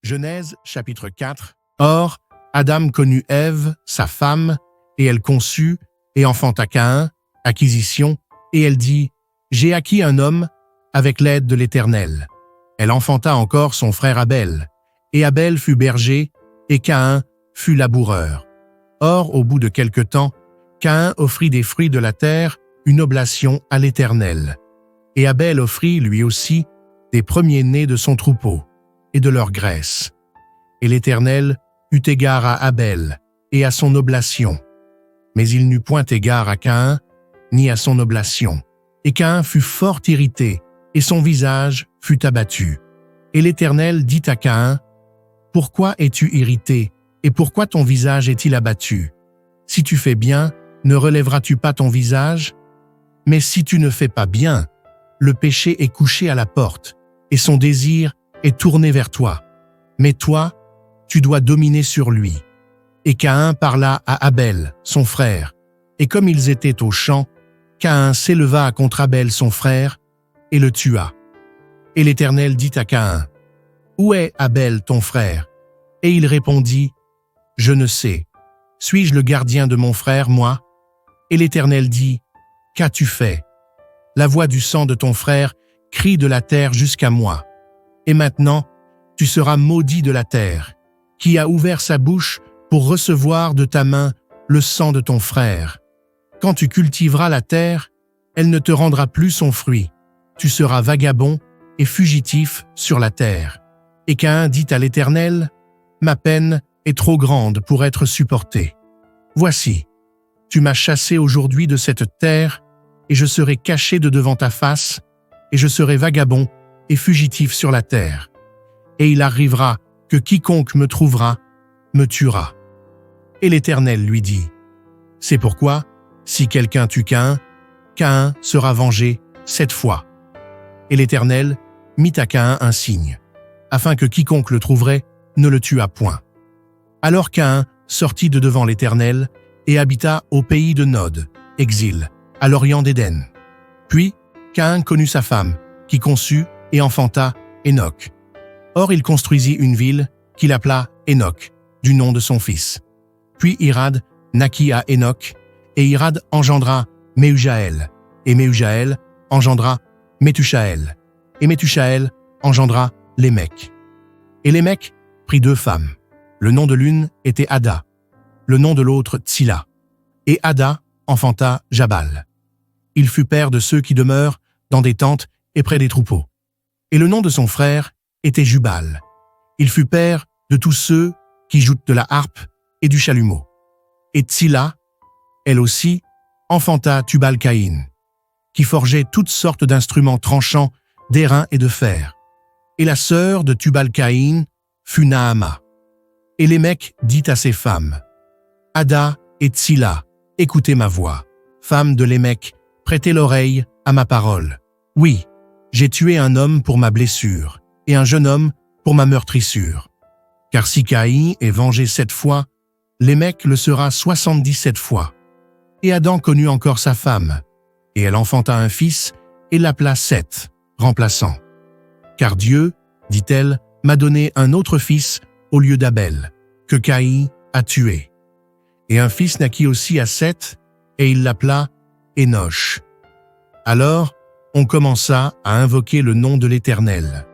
Genèse chapitre 4. Or, Adam connut Ève, sa femme, et elle conçut et enfanta Caïn, acquisition, et elle dit, « J'ai acquis un homme avec l'aide de l'Éternel. » Elle enfanta encore son frère Abel, et Abel fut berger, et Caïn fut laboureur. Or, au bout de quelque temps, Caïn offrit des fruits de la terre une oblation à l'Éternel. Et Abel offrit, lui aussi, des premiers-nés de son troupeau, et de leur graisse. Et l'Éternel eut égard à Abel, et à son oblation. Mais il n'eut point égard à Caïn, ni à son oblation. Et Caïn fut fort irrité, et son visage fut abattu. Et l'Éternel dit à Caïn, « Pourquoi es-tu irrité, et pourquoi ton visage est-il abattu? Si tu fais bien, ne relèveras-tu pas ton visage? Mais si tu ne fais pas bien, le péché est couché à la porte, et son désir est tourné vers toi. Mais toi, tu dois dominer sur lui. » Et Caïn parla à Abel, son frère. Et comme ils étaient au champ, Caïn s'éleva contre Abel, son frère, et le tua. Et l'Éternel dit à Caïn, « Où est Abel, ton frère? » Et il répondit, « Je ne sais. Suis-je le gardien de mon frère, moi? » Et l'Éternel dit, « Qu'as-tu fait? La voix du sang de ton frère crie de la terre jusqu'à moi. Et maintenant, tu seras maudit de la terre, qui a ouvert sa bouche pour recevoir de ta main le sang de ton frère. Quand tu cultiveras la terre, elle ne te rendra plus son fruit. Tu seras vagabond et fugitif sur la terre. » Et Caïn dit à l'Éternel, « Ma peine est trop grande pour être supportée. Voici, tu m'as chassé aujourd'hui de cette terre, et je serai caché de devant ta face, et je serai vagabond et fugitif sur la terre. Et il arrivera que quiconque me trouvera me tuera. » Et l'Éternel lui dit, « C'est pourquoi, si quelqu'un tue Caïn, Caïn sera vengé 7 fois. » Et l'Éternel mit à Caïn un signe, afin que quiconque le trouverait ne le tuât point. Alors Caïn sortit de devant l'Éternel et habita au pays de Nod, exil, à l'orient d'Éden. Puis Caïn connut sa femme, qui conçut et enfanta Hénoc. Or il construisit une ville qu'il appela Hénoc, du nom de son fils. Puis Irad naquit à Hénoc, et Irad engendra Méhujaël, et Méhujaël engendra Méthuchaël, et Méthuchaël engendra Lémec. Et Lémec prit 2 femmes. Le nom de l'une était Ada, le nom de l'autre Tsilla. Et Ada enfanta Jabal. Il fut père de ceux qui demeurent dans des tentes et près des troupeaux. Et le nom de son frère était Jubal. Il fut père de tous ceux qui jouent de la harpe et du chalumeau. Et Tsilla, elle aussi, enfanta Tubal-Caïn, qui forgeait toutes sortes d'instruments tranchants d'airain et de fer. Et la sœur de Tubal-Caïn fut Naama. Et Lémec dit à ses femmes, « Ada et Tsilla, écoutez ma voix. Femmes de Lémec, prêtez l'oreille à ma parole. Oui, j'ai tué un homme pour ma blessure, et un jeune homme pour ma meurtrissure. Car si Caïn est vengé 7 fois, Lémec le sera 77 fois. » Et Adam connut encore sa femme, et elle enfanta un fils, et l'appela Seth, remplaçant. « Car Dieu, dit-elle, m'a donné un autre fils au lieu d'Abel, que Caïn a tué. » Et un fils naquit aussi à Seth, et il l'appela Énoch. Alors, on commença à invoquer le nom de l'Éternel.